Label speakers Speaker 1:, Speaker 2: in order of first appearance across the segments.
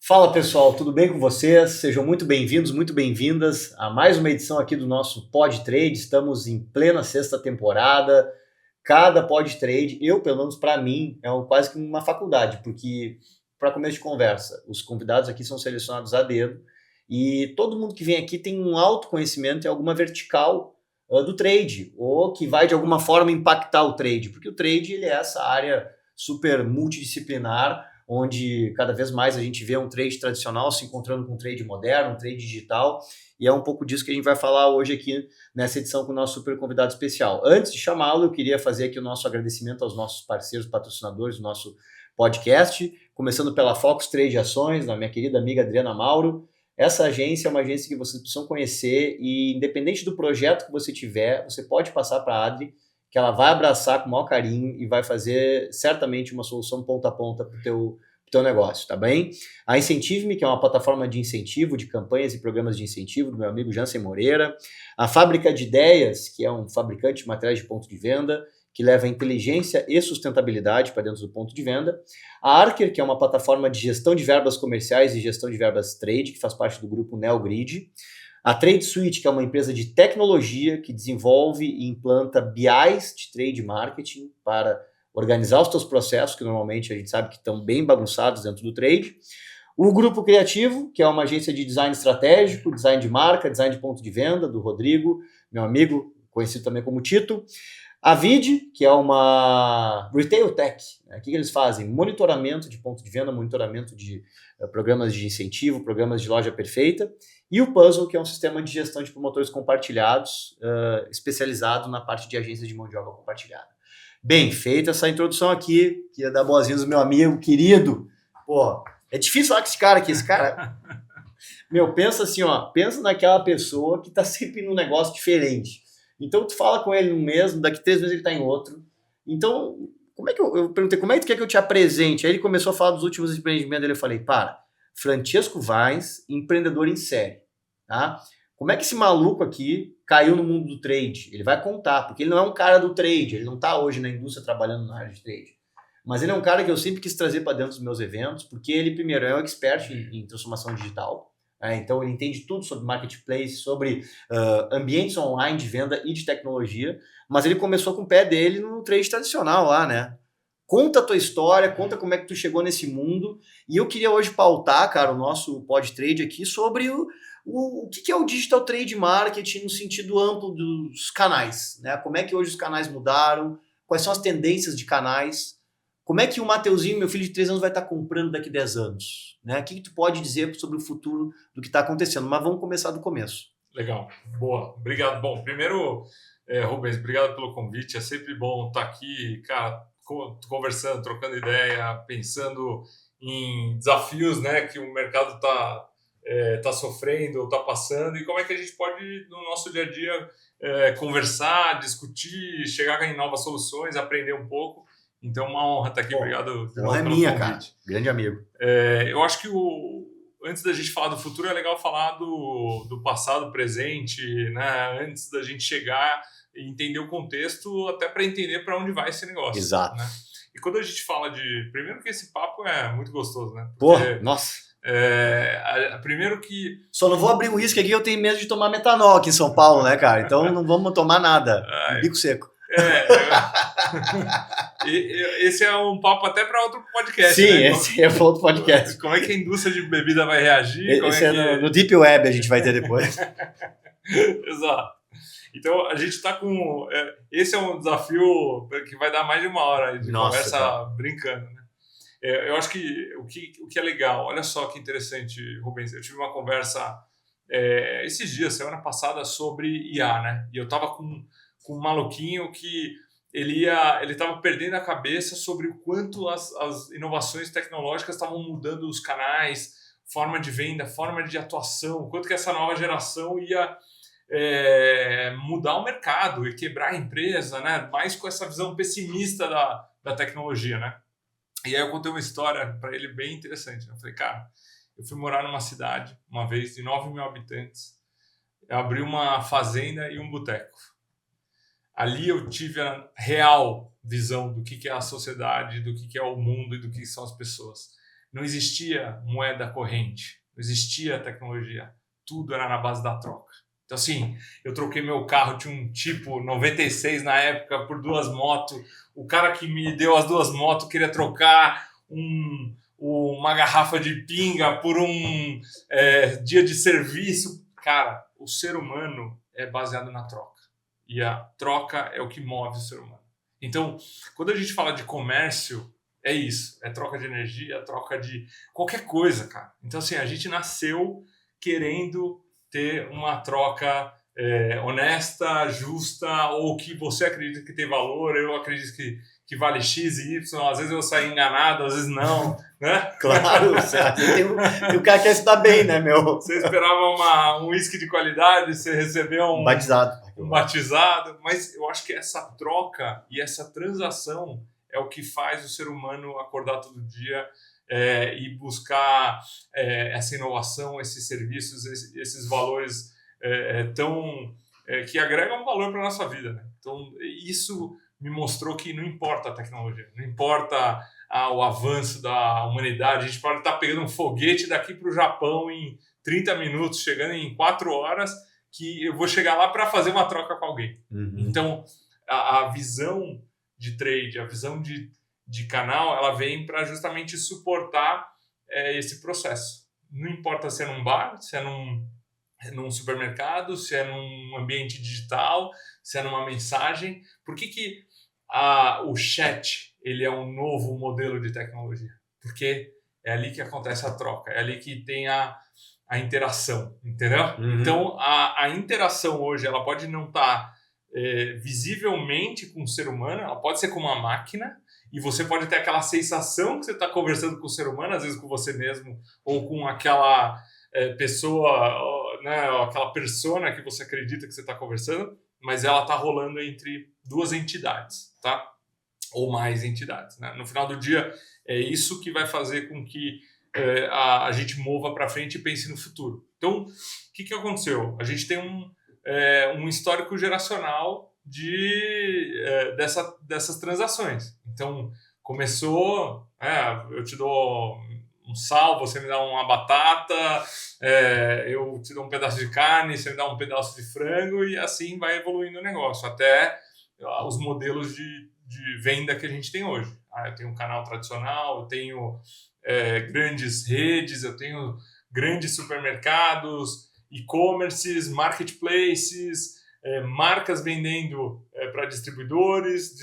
Speaker 1: Fala pessoal, tudo bem com vocês? Sejam muito bem-vindos, muito bem-vindas a mais uma edição aqui do nosso Pod Trade. Estamos em plena sexta temporada. Cada Pod Trade, pelo menos para mim, quase que uma faculdade, porque para começo de conversa, os convidados aqui são selecionados a dedo e todo mundo que vem aqui tem um alto conhecimento em alguma vertical do trade, ou que vai de alguma forma impactar o trade, porque o trade ele é essa área super multidisciplinar, onde cada vez mais a gente vê um trade tradicional se encontrando com um trade moderno, um trade digital, e é um pouco disso que a gente vai falar hoje aqui nessa edição com o nosso super convidado especial. Antes de chamá-lo, eu queria fazer aqui o nosso agradecimento aos nossos parceiros, patrocinadores do nosso podcast, começando pela Fox Trade Ações, da minha querida amiga Adriana Mauro. Essa agência é uma agência que vocês precisam conhecer e, independente do projeto que você tiver, você pode passar para a Adri, que ela vai abraçar com o maior carinho e vai fazer certamente uma solução ponta a ponta para o teu negócio, tá bem? A Incentive-me, que é uma plataforma de incentivo, de campanhas e programas de incentivo do meu amigo Jansen Moreira. A Fábrica de Ideias, que é um fabricante de materiais de ponto de venda, que leva inteligência e sustentabilidade para dentro do ponto de venda. A Arker, que é uma plataforma de gestão de verbas comerciais e gestão de verbas trade, que faz parte do grupo NeoGrid. A Trade Suite, que é uma empresa de tecnologia que desenvolve e implanta BIs de trade marketing para organizar os teus processos, que normalmente a gente sabe que estão bem bagunçados dentro do trade. O Grupo Criativo, que é uma agência de design estratégico, design de marca, design de ponto de venda, do Rodrigo, meu amigo, conhecido também como Tito. A Vide, que é uma retail tech, né? O que eles fazem? Monitoramento de ponto de venda, monitoramento de programas de incentivo, programas de loja perfeita. E o Puzzle, que é um sistema de gestão de promotores compartilhados, especializado na parte de agências de mão de obra compartilhada. Bem, feita essa introdução aqui, queria dar boas-vindas ao meu amigo querido. Pô, é difícil falar com esse cara aqui, pensa assim, pensa naquela pessoa que tá sempre num negócio diferente. Então, tu fala com ele num mês, daqui 3 meses ele tá em outro. Então, eu perguntei, como é que tu quer que eu te apresente? Aí ele começou a falar dos últimos empreendimentos dele, eu falei, Francesco Vines, empreendedor em série, tá? Como é que esse maluco aqui caiu no mundo do trade? Ele vai contar, porque ele não é um cara do trade, ele não tá hoje na indústria trabalhando na área de trade. Mas ele é um cara que eu sempre quis trazer para dentro dos meus eventos, porque ele, primeiro, é um expert em transformação digital. Então ele entende tudo sobre marketplace, sobre ambientes online de venda e de tecnologia, mas ele começou com o pé dele no trade tradicional lá, né? Conta a tua história, conta como é que tu chegou nesse mundo, e eu queria hoje pautar, cara, o nosso Pod Trade aqui sobre o que é o Digital Trade Marketing no sentido amplo dos canais, né? Como é que hoje os canais mudaram, quais são as tendências de canais, como é que o Mateuzinho, meu filho de 3 anos, vai estar comprando daqui 10 anos? Né? O que tu pode dizer sobre o futuro do que está acontecendo? Mas vamos começar do começo.
Speaker 2: Legal, boa, obrigado. Bom, primeiro, Rubens, obrigado pelo convite. É sempre bom estar aqui, cara, conversando, trocando ideia, pensando em desafios, né, que o mercado tá sofrendo, está passando, e como é que a gente pode, no nosso dia a dia, conversar, discutir, chegar em novas soluções, aprender um pouco. Então, uma honra estar aqui. Obrigado pelo
Speaker 1: convite. Cara. Grande amigo.
Speaker 2: Eu acho que antes da gente falar do futuro, é legal falar do passado, presente, né? Antes da gente chegar e entender o contexto, até para entender para onde vai esse negócio.
Speaker 1: Exato.
Speaker 2: Né? E quando a gente fala primeiro que esse papo é muito gostoso, né?
Speaker 1: Porque, nossa!
Speaker 2: Primeiro que...
Speaker 1: Só não vou abrir o uísque aqui, eu tenho medo de tomar metanol aqui em São Paulo, né, cara? Então não vamos tomar nada. Bico seco.
Speaker 2: Esse é um papo até para outro podcast.
Speaker 1: Sim,
Speaker 2: né?
Speaker 1: Esse é para outro podcast.
Speaker 2: Como é que a indústria de bebida vai reagir?
Speaker 1: Esse no Deep Web a gente vai ter depois.
Speaker 2: Exato. Então a gente está com... esse é um desafio que vai dar mais de 1 hora de conversa, cara, brincando. Né? Eu acho que o que é legal, olha só que interessante, Rubens, eu tive uma conversa esses dias, semana passada, sobre IA, né? E eu estava com um maluquinho que ele estava perdendo a cabeça sobre o quanto as inovações tecnológicas estavam mudando os canais, forma de venda, forma de atuação, o quanto que essa nova geração ia mudar o mercado e quebrar a empresa, né? Mais com essa visão pessimista da tecnologia, né? E aí eu contei uma história para ele bem interessante. Eu falei, cara, eu fui morar numa cidade, uma vez, de 9 mil habitantes, eu abri uma fazenda e um boteco. Ali eu tive a real visão do que é a sociedade, do que é o mundo e do que são as pessoas. não existia moeda corrente, não existia tecnologia, tudo era na base da troca. Então, assim, eu troquei meu carro, tinha um tipo 96 na época, por 2 motos. O cara que me deu as 2 motos queria trocar uma garrafa de pinga por um dia de serviço. Cara, o ser humano é baseado na troca. E a troca é o que move o ser humano. Então, quando a gente fala de comércio, é isso. É troca de energia, troca de qualquer coisa, cara. Então, assim, a gente nasceu querendo ter uma troca honesta, justa, ou que você acredita que tem valor, eu acredito que vale X e Y, às vezes eu saio enganado, às vezes não, né?
Speaker 1: Claro, o cara quer se dar bem, né, meu?
Speaker 2: Você esperava um uísque de qualidade, você recebeu um batizado, mas eu acho que essa troca e essa transação é o que faz o ser humano acordar todo dia e buscar essa inovação, esses serviços, esses valores que agregam valor para a nossa vida, né? Então, isso me mostrou que não importa a tecnologia, não importa o avanço da humanidade, a gente pode estar pegando um foguete daqui para o Japão em 30 minutos, chegando em 4 horas, que eu vou chegar lá para fazer uma troca com alguém.
Speaker 1: Uhum.
Speaker 2: Então, a visão de trade, a visão de canal, ela vem para justamente suportar esse processo. Não importa se é num bar, se é num supermercado, se é num ambiente digital, se é numa mensagem. Por que o chat ele é um novo modelo de tecnologia? Porque é ali que acontece a troca, é ali que tem a interação, entendeu?
Speaker 1: Uhum.
Speaker 2: Então, a interação hoje ela pode não estar visivelmente com o ser humano, ela pode ser com uma máquina, e você pode ter aquela sensação que você está conversando com o ser humano, às vezes com você mesmo, ou com aquela pessoa, né, aquela persona que você acredita que você está conversando, mas ela está rolando entre 2 entidades, tá? Ou mais entidades, né? No final do dia, é isso que vai fazer com que a gente mova para frente e pense no futuro. Então, o que aconteceu? A gente tem um histórico geracional dessas transações. Então, começou, eu te dou um sal, você me dá uma batata, eu te dou um pedaço de carne, você me dá um pedaço de frango, e assim vai evoluindo o negócio, até os modelos de venda que a gente tem hoje. Eu tenho um canal tradicional, eu tenho grandes redes, eu tenho grandes supermercados, e-commerces, marketplaces, marcas vendendo para distribuidores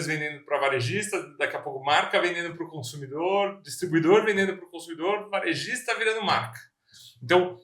Speaker 2: vendendo para varejistas, daqui a pouco marca vendendo para o consumidor, distribuidor vendendo para o consumidor, varejista virando marca. Então,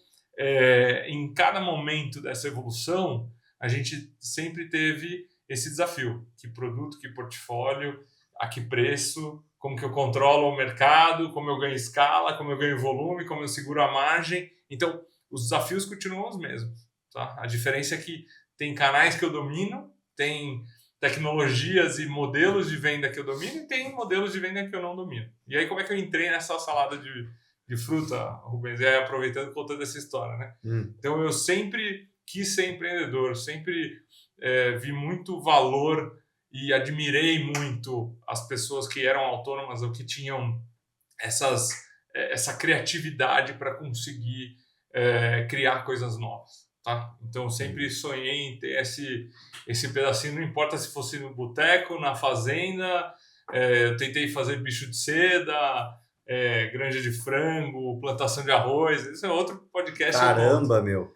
Speaker 2: em cada momento dessa evolução, a gente sempre teve esse desafio: que produto, que portfólio, a que preço, como que eu controlo o mercado, como eu ganho escala, como eu ganho volume, como eu seguro a margem. Então, os desafios continuam os mesmos, tá? A diferença é que tem canais que eu domino, tem tecnologias e modelos de venda que eu domino e tem modelos de venda que eu não domino. E aí, como é que eu entrei nessa salada de fruta, Rubens? E aí, aproveitando, contando essa história, né? Então, eu sempre quis ser empreendedor, sempre vi muito valor e admirei muito as pessoas que eram autônomas ou que tinham essa criatividade para conseguir criar coisas novas, tá? Então, eu sempre sonhei em ter esse pedacinho, não importa se fosse no boteco, na fazenda, eu tentei fazer bicho de seda, granja de frango, plantação de arroz, isso é outro podcast.
Speaker 1: Caramba, meu!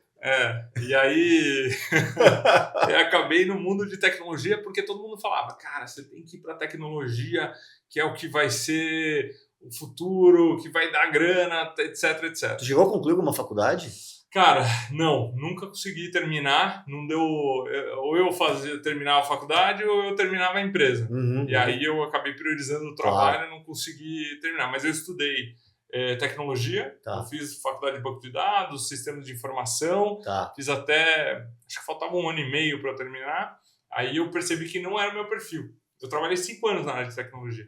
Speaker 2: E aí eu acabei no mundo de tecnologia porque todo mundo falava, cara, você tem que ir para tecnologia, que é o que vai ser o futuro, que vai dar grana, etc, etc.
Speaker 1: Tu chegou a concluir alguma faculdade?
Speaker 2: Cara, não, nunca consegui terminar, não deu, ou eu terminava a faculdade ou eu terminava a empresa. E aí eu acabei priorizando o trabalho e não consegui terminar, mas eu estudei tecnologia, eu fiz faculdade de banco de dados, sistemas de informação, fiz até, acho que faltava 1 ano e meio para eu terminar, aí eu percebi que não era o meu perfil. Eu trabalhei 5 anos na área de tecnologia.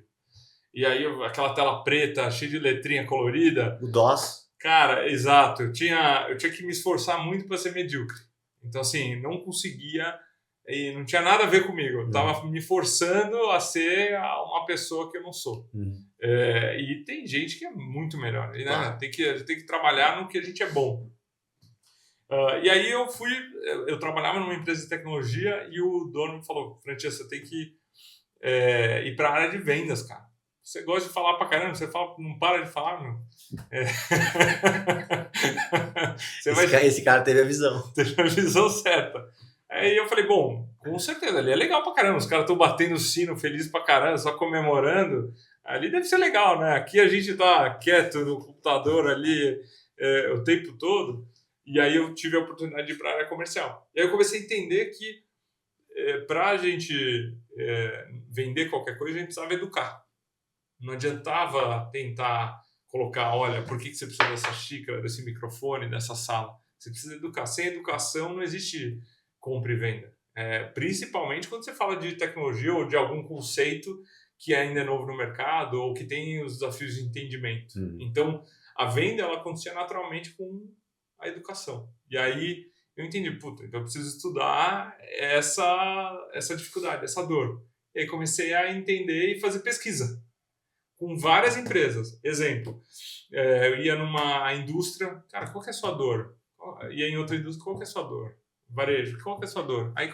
Speaker 2: E aí aquela tela preta, cheia de letrinha colorida.
Speaker 1: O DOS.
Speaker 2: Cara, exato. Eu tinha que me esforçar muito para ser medíocre. Então, assim, não conseguia e não tinha nada a ver comigo. Eu estava me forçando a ser uma pessoa que eu não sou. E tem gente que é muito melhor, né? A gente tem que trabalhar no que a gente é bom. E aí eu trabalhava numa empresa de tecnologia e o dono me falou, Francesco, você tem que ir para a área de vendas, cara. Você gosta de falar pra caramba, você fala, não para de falar, meu.
Speaker 1: Esse cara teve a visão.
Speaker 2: Teve a visão certa. Aí eu falei, bom, com certeza, ali é legal pra caramba. Os caras estão batendo o sino, feliz pra caramba, só comemorando. Ali deve ser legal, né? Aqui a gente tá quieto no computador ali o tempo todo. E aí eu tive a oportunidade de ir para a área comercial. E aí eu comecei a entender que para a gente vender qualquer coisa, a gente precisava educar. Não adiantava tentar colocar, olha, por que você precisa dessa xícara, desse microfone, dessa sala? Você precisa educar. Sem educação não existe compra e venda. Principalmente quando você fala de tecnologia ou de algum conceito que ainda é novo no mercado ou que tem os desafios de entendimento. Então, a venda ela acontecia naturalmente com a educação. E aí eu entendi, então eu preciso estudar essa dificuldade, essa dor. E aí comecei a entender e fazer pesquisa com várias empresas. Exemplo, eu ia numa indústria, cara, qual que é a sua dor? Ia em outra indústria, qual que é a sua dor? Varejo, qual que é a sua dor? Aí,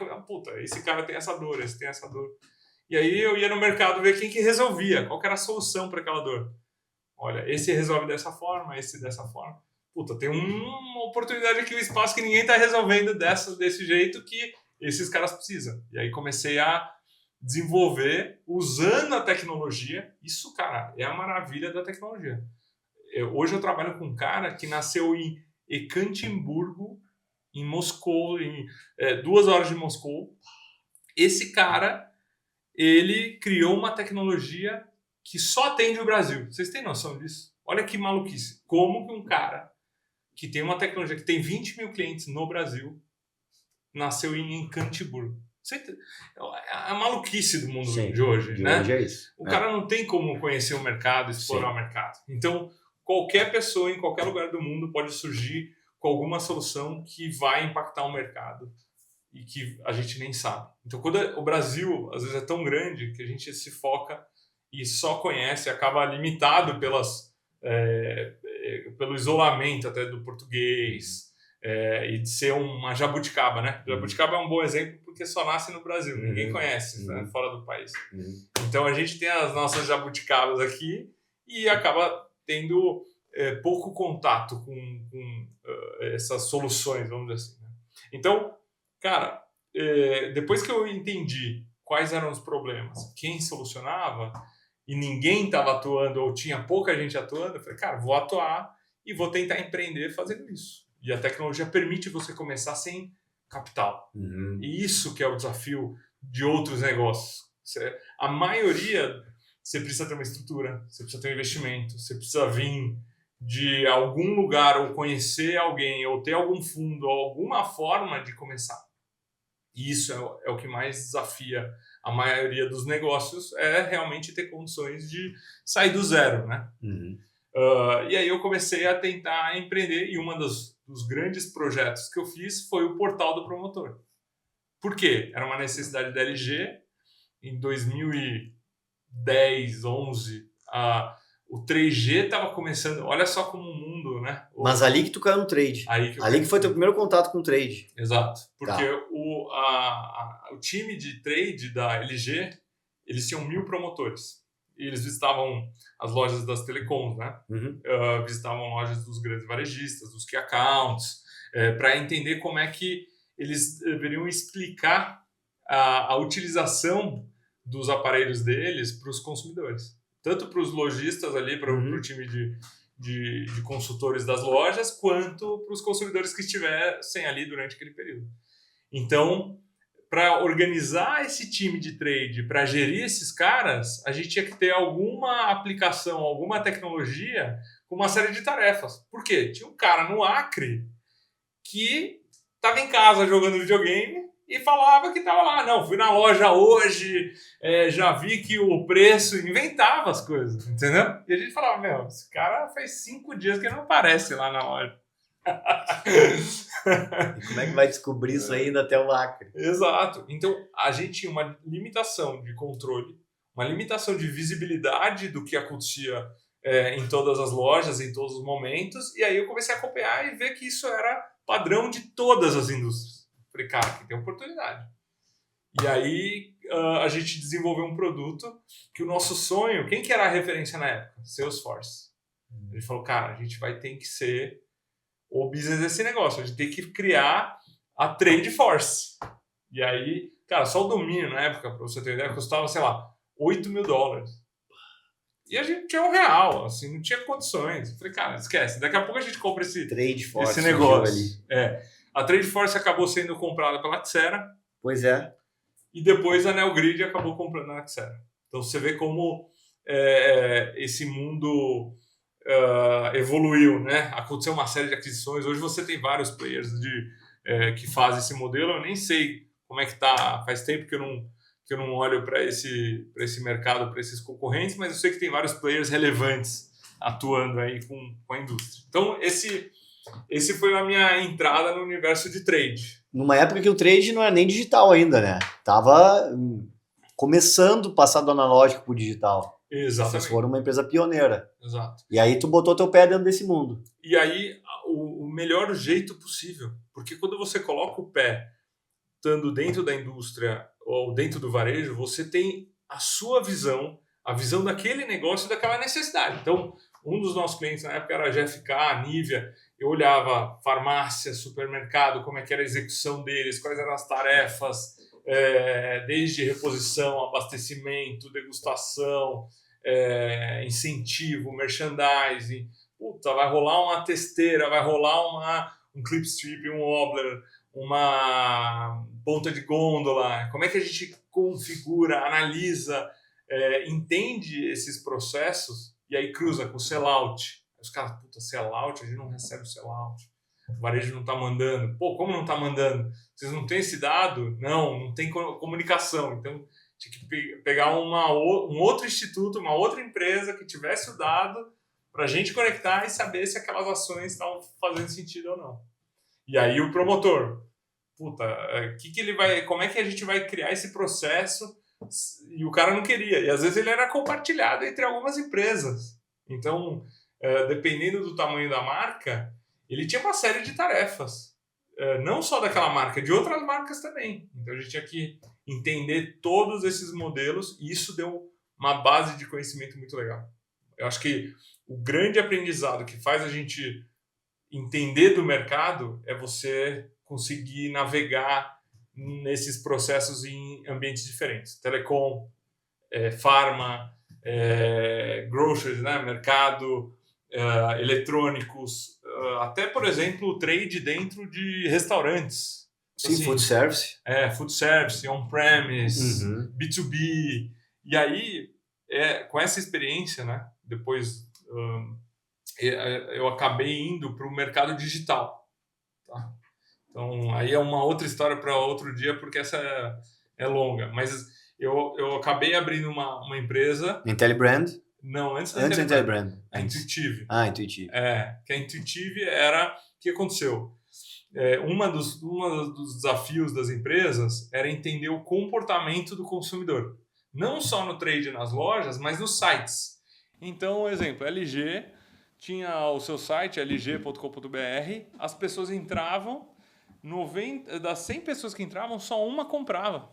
Speaker 2: esse cara tem essa dor, esse tem essa dor. E aí eu ia no mercado ver quem que resolvia, qual que era a solução para aquela dor. Olha, esse resolve dessa forma, esse dessa forma. Tem uma oportunidade aqui, um espaço que ninguém está resolvendo desse jeito que esses caras precisam. E aí comecei a desenvolver usando a tecnologia. Isso, cara, é a maravilha da tecnologia. Hoje eu trabalho com um cara que nasceu em Ekaterimburgo, em Moscou, em 2 horas de Moscou. Esse cara, ele criou uma tecnologia que só atende o Brasil. Vocês têm noção disso? Olha que maluquice. Como que um cara que tem uma tecnologia que tem 20 mil clientes no Brasil nasceu em Ekaterimburgo? É a maluquice do mundo de hoje, né?
Speaker 1: Hoje é isso.
Speaker 2: O cara não tem como conhecer o mercado, explorar o mercado. Então, qualquer pessoa em qualquer lugar do mundo pode surgir com alguma solução que vai impactar o mercado e que a gente nem sabe. Então, quando o Brasil, às vezes, é tão grande que a gente se foca e só conhece, acaba limitado pelo isolamento até do português e de ser uma jabuticaba, né? Jabuticaba é um bom exemplo porque só nasce no Brasil, ninguém conhece fora do país. Então a gente tem as nossas jabuticabas aqui e acaba tendo pouco contato com essas soluções, vamos dizer assim. Né? Então, cara, depois que eu entendi quais eram os problemas, quem solucionava, e ninguém estava atuando ou tinha pouca gente atuando, eu falei, cara, vou atuar e vou tentar empreender fazendo isso. E a tecnologia permite você começar sem capital. E isso que é o desafio de outros negócios. A maioria, você precisa ter uma estrutura, você precisa ter um investimento, você precisa vir de algum lugar ou conhecer alguém ou ter algum fundo ou alguma forma de começar. E isso é o que mais desafia a maioria dos negócios, realmente ter condições de sair do zero, né? E aí eu comecei a tentar empreender e um dos grandes projetos que eu fiz foi o Portal do Promotor. Por quê? Era uma necessidade da LG. Em 2010, 11, o 3G estava começando. Olha só como o mundo, né?
Speaker 1: Mas ali que tu caiu no trade. Ali que foi teu primeiro contato com o trade.
Speaker 2: Exato. Porque o time de trade da LG, eles tinham 1.000 promotores. E eles visitavam as lojas das telecoms, né? Visitavam lojas dos grandes varejistas, dos key accounts, para entender como é que eles deveriam explicar a utilização dos aparelhos deles para os consumidores. Tanto para os lojistas ali, para o time de consultores das lojas, quanto para os consumidores que estivessem ali durante aquele período. Então, para organizar esse time de trade, para gerir esses caras, a gente tinha que ter alguma aplicação, alguma tecnologia com uma série de tarefas. Por quê? Tinha um cara no Acre que estava em casa jogando videogame e falava que estava lá. Não, fui na loja hoje, já vi que o preço... Inventava as coisas, entendeu? E a gente falava, meu, esse cara faz 5 dias que ele não aparece lá na loja.
Speaker 1: E como é que vai descobrir isso ainda até o Acre?
Speaker 2: Exato. Então, a gente tinha uma limitação de controle, uma limitação de visibilidade do que acontecia em todas as lojas, em todos os momentos, e aí eu comecei a acompanhar e ver que isso era padrão de todas as indústrias. Falei, cara, aqui tem oportunidade. E aí a gente desenvolveu um produto que o nosso sonho, quem que era a referência na época? Salesforce. Ele falou, cara, a gente vai ter que ser o business desse negócio, a gente tem que criar a Trade Force. E aí, cara, só o domínio na época, para você ter ideia, custava, sei lá, $8 mil. E a gente tinha R$1, assim, não tinha condições. Eu falei, cara, esquece, daqui a pouco a gente compra esse negócio. A Trade Force acabou sendo comprada pela Axera.
Speaker 1: Pois é.
Speaker 2: E depois a Neogrid acabou comprando a Axera. Então você vê como esse mundo evoluiu, né? Aconteceu uma série de aquisições. Hoje você tem vários players que fazem esse modelo. Eu nem sei como é que tá. Faz tempo que eu não olho para esse mercado, para esses concorrentes, mas eu sei que tem vários players relevantes atuando aí com a indústria. Então, esse foi a minha entrada no universo de trade.
Speaker 1: Numa época que o trade não era nem digital ainda, né? Tava começando a passar do analógico pro digital.
Speaker 2: Exatamente.
Speaker 1: Vocês foram uma empresa pioneira.
Speaker 2: Exato.
Speaker 1: E aí tu botou teu pé dentro desse mundo.
Speaker 2: E aí, o melhor jeito possível. Porque quando você coloca o pé estando dentro da indústria ou dentro do varejo, você tem a sua visão, a visão daquele negócio e daquela necessidade. Então, um dos nossos clientes na época era a GFK, a Nivea. Eu olhava farmácia, supermercado, como é que era a execução deles, quais eram as tarefas, desde reposição, abastecimento, degustação, incentivo, merchandising. Puta, vai rolar uma testeira, vai rolar um clipstrip, um wobbler, uma ponta de gôndola, como é que a gente configura, analisa, entende esses processos e aí cruza com o sellout. Os caras, puta, sellout, a gente não recebe o sellout, o varejo não está mandando. Pô, como não está mandando? Vocês não têm esse dado? Não tem comunicação. Então, tinha que pegar um outro instituto, uma outra empresa que tivesse o dado para a gente conectar e saber se aquelas ações estavam fazendo sentido ou não. E aí o promotor, puta, como é que a gente vai criar esse processo? E o cara não queria. E às vezes ele era compartilhado entre algumas empresas. Então, dependendo do tamanho da marca, ele tinha uma série de tarefas. Não só daquela marca, de outras marcas também. Então a gente tinha que entender todos esses modelos e isso deu uma base de conhecimento muito legal. Eu acho que o grande aprendizado que faz a gente entender do mercado é você conseguir navegar nesses processos em ambientes diferentes. Telecom, farma, groceries, né? Mercado, eletrônicos, até, por exemplo, o trade dentro de restaurantes.
Speaker 1: Sim,
Speaker 2: assim,
Speaker 1: food service.
Speaker 2: Food service, on-premise,
Speaker 1: Uhum.
Speaker 2: B2B. E aí, com essa experiência, né? Depois eu acabei indo para o mercado digital. Tá? Então, aí é uma outra história para outro dia, porque essa é longa. Mas eu acabei abrindo uma empresa...
Speaker 1: Intellibrand?
Speaker 2: Não, antes
Speaker 1: da Intellibrand.
Speaker 2: A Intuitive.
Speaker 1: Intuitive.
Speaker 2: Que a Intuitive era... O que aconteceu? Um dos desafios das empresas era entender o comportamento do consumidor. Não só no trade nas lojas, mas nos sites. Então, exemplo, LG tinha o seu site, lg.com.br, as pessoas entravam, das 100 pessoas que entravam, só uma comprava.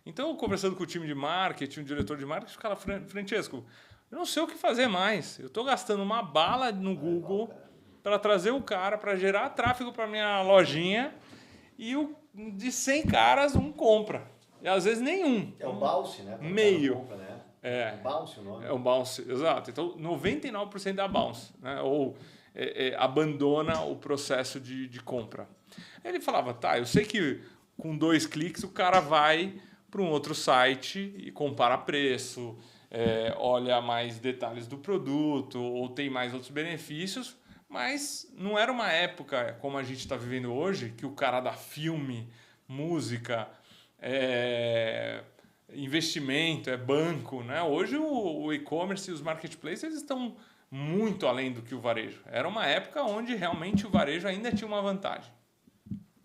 Speaker 2: Então, conversando com o time de marketing, o diretor de marketing, o cara, Francesco, eu não sei o que fazer mais. Eu estou gastando uma bala no Google para trazer o cara, para gerar tráfego para minha lojinha, e de 100 caras, um compra. E às vezes nenhum.
Speaker 1: É o bounce, né?
Speaker 2: Meio.
Speaker 1: Compra, né? É bounce o nome.
Speaker 2: É o bounce, exato. Então, 99% da bounce, né? Ou abandona o processo de compra. Ele falava, tá, eu sei que com 2 cliques o cara vai para um outro site e compara preço, olha mais detalhes do produto ou tem mais outros benefícios, mas não era uma época como a gente está vivendo hoje, que o cara dá filme, música, investimento, banco, né? Hoje o e-commerce e os marketplaces eles estão muito além do que o varejo. Era uma época onde realmente o varejo ainda tinha uma vantagem,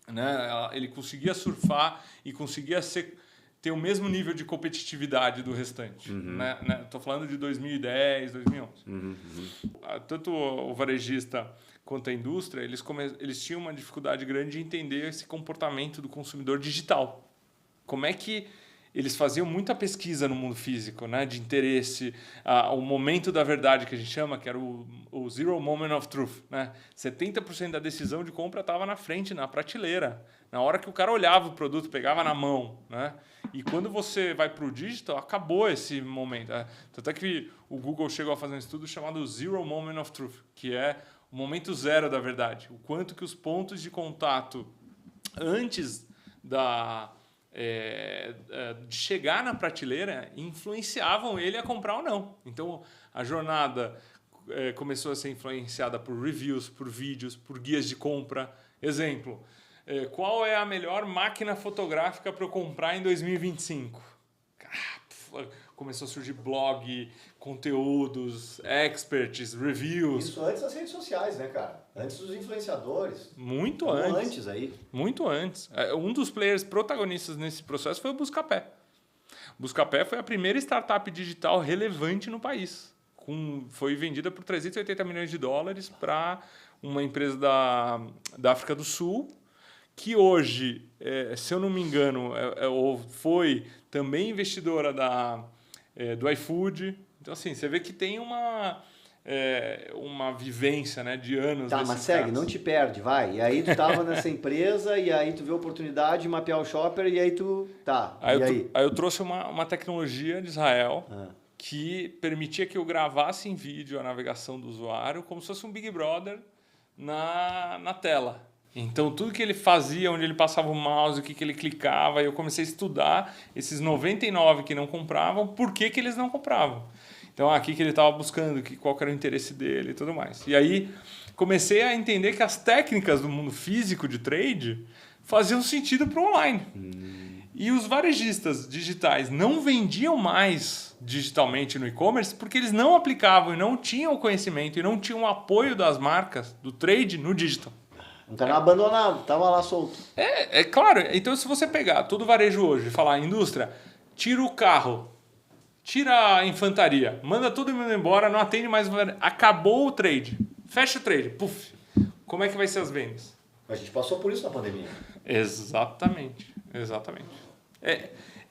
Speaker 2: né? Ele conseguia surfar e conseguia ser tem o mesmo nível de competitividade do restante. Né? Estou falando de 2010, 2011. Tanto o varejista quanto a indústria, eles tinham uma dificuldade grande de entender esse comportamento do consumidor digital. Como é que eles faziam muita pesquisa no mundo físico, né, de interesse, o momento da verdade que a gente chama, que era o Zero Moment of Truth. Né? 70% da decisão de compra estava na frente, na prateleira. Na hora que o cara olhava o produto, pegava na mão. Né? E quando você vai para o digital, acabou esse momento. Tanto é que o Google chegou a fazer um estudo chamado Zero Moment of Truth, que é o momento zero da verdade. O quanto que os pontos de contato antes de chegar na prateleira influenciavam ele a comprar ou não. Então, a jornada começou a ser influenciada por reviews, por vídeos, por guias de compra. Exemplo, qual é a melhor máquina fotográfica para eu comprar em 2025? Começou a surgir blog, conteúdos, experts, reviews.
Speaker 1: Isso antes das redes sociais, né, cara? Antes dos influenciadores.
Speaker 2: Muito antes aí. Muito antes. Um dos players protagonistas nesse processo foi o Buscapé. Buscapé foi a primeira startup digital relevante no país. Foi vendida por 380 milhões de dólares para uma empresa da África do Sul, que hoje, se eu não me engano, foi também investidora do iFood. Então, assim, você vê que tem uma vivência, né, de anos.
Speaker 1: Tá, mas segue, não te perde, vai. E aí tu tava nessa empresa, e aí tu viu a oportunidade de mapear o shopper, e aí tu... Tá,
Speaker 2: aí eu trouxe uma tecnologia de Israel que permitia que eu gravasse em vídeo a navegação do usuário como se fosse um Big Brother na tela. Então, tudo que ele fazia, onde ele passava o mouse, o que ele clicava, eu comecei a estudar esses 99 que não compravam, por que eles não compravam. Então, aqui que ele estava buscando, qual era o interesse dele e tudo mais. E aí, comecei a entender que as técnicas do mundo físico de trade faziam sentido para o online. E os varejistas digitais não vendiam mais digitalmente no e-commerce porque eles não aplicavam e não tinham o conhecimento e não tinham o apoio das marcas do trade no digital.
Speaker 1: Um canal abandonado, tava lá solto.
Speaker 2: É claro. Então, se você pegar todo varejo hoje e falar, indústria, tira o carro, tira a infantaria, manda todo mundo embora, não atende mais, acabou o trade, fecha o trade, puf. Como é que vai ser as vendas?
Speaker 1: A gente passou por isso na pandemia.
Speaker 2: Exatamente.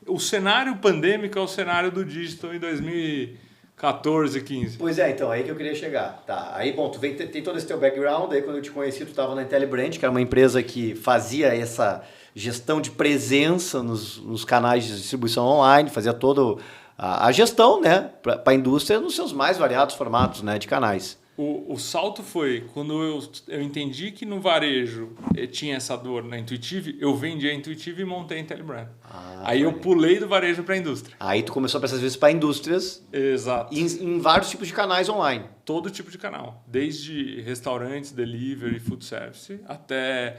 Speaker 2: O cenário pandêmico é o cenário do digital em 2014, 15.
Speaker 1: Pois é, então, aí que eu queria chegar. Tá, aí, bom, tu tem todo esse teu background, aí quando eu te conheci, tu estava na Intellibrand, que era uma empresa que fazia essa gestão de presença nos canais de distribuição online, fazia toda a gestão, né, para a indústria nos seus mais variados formatos, né, de canais.
Speaker 2: O salto foi quando eu entendi que no varejo tinha essa dor na Intuitive, eu vendi a Intuitive e montei a Intellibrand. Aí eu pulei do varejo para a indústria.
Speaker 1: Aí tu começou a prestar serviço para indústrias.
Speaker 2: Exato.
Speaker 1: Em vários tipos de canais online.
Speaker 2: Todo tipo de canal. Desde restaurantes, delivery, food service, até